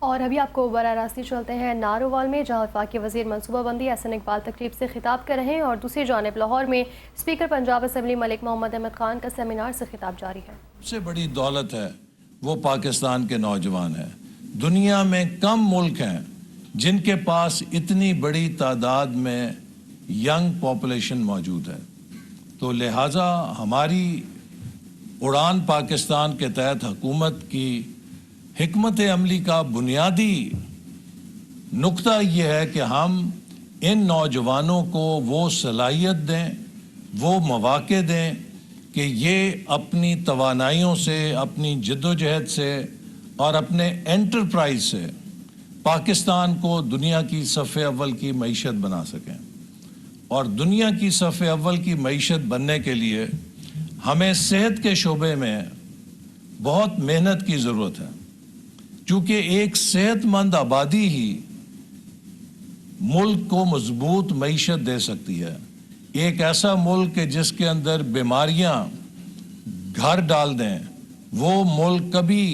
اور ابھی آپ کو براہ راستی چلتے ہیں نارووال میں، جہاں وفاقی وزیر منصوبہ بندی احسن اقبال تقریب سے خطاب کر رہے ہیں، اور دوسری جانب لاہور میں اسپیکر پنجاب اسمبلی ملک محمد احمد خان کا سیمینار سے خطاب جاری ہے۔ سب سے بڑی دولت ہے وہ پاکستان کے نوجوان ہیں۔ دنیا میں کم ملک ہیں جن کے پاس اتنی بڑی تعداد میں ینگ پاپولیشن موجود ہے، تو لہٰذا ہماری اڑان پاکستان کے تحت حکومت کی حکمت عملی کا بنیادی نقطہ یہ ہے کہ ہم ان نوجوانوں کو وہ صلاحیت دیں، وہ مواقع دیں کہ یہ اپنی توانائیوں سے، اپنی جدوجہد سے اور اپنے انٹرپرائز سے پاکستان کو دنیا کی صف اول کی معیشت بنا سکیں۔ اور دنیا کی صف اول کی معیشت بننے کے لیے ہمیں صحت کے شعبے میں بہت محنت کی ضرورت ہے، چونکہ ایک صحت مند آبادی ہی ملک کو مضبوط معیشت دے سکتی ہے۔ ایک ایسا ملک کہ جس کے اندر بیماریاں گھر ڈال دیں، وہ ملک کبھی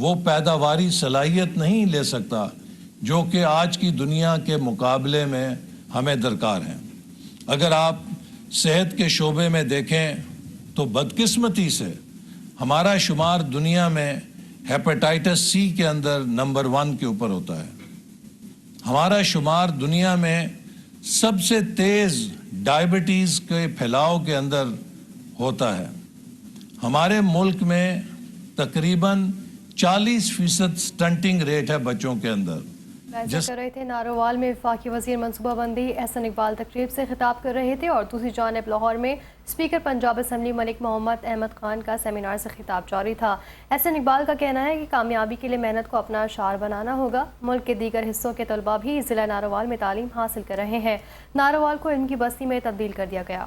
وہ پیداواری صلاحیت نہیں لے سکتا جو کہ آج کی دنیا کے مقابلے میں ہمیں درکار ہیں۔ اگر آپ صحت کے شعبے میں دیکھیں تو بدقسمتی سے ہمارا شمار دنیا میں ہیپاٹائٹس سی کے اندر نمبر 1 کے اوپر ہوتا ہے۔ ہمارا شمار دنیا میں سب سے تیز ڈائبٹیز کے پھیلاؤ کے اندر ہوتا ہے۔ ہمارے ملک میں تقریباً 40% سٹنٹنگ ریٹ ہے بچوں کے اندر۔ کر رہے تھے نارووال میں وفاقی وزیر منصوبہ بندی احسن اقبال تقریب سے خطاب کر رہے تھے، اور دوسری جانب لاہور میں اسپیکر پنجاب اسمبلی ملک محمد احمد خان کا سیمینار سے خطاب جاری تھا۔ احسن اقبال کا کہنا ہے کہ کامیابی کے لیے محنت کو اپنا شعار بنانا ہوگا۔ ملک کے دیگر حصوں کے طلباء بھی ضلع نارووال میں تعلیم حاصل کر رہے ہیں۔ نارووال کو علم کی بستی میں تبدیل کر دیا گیا۔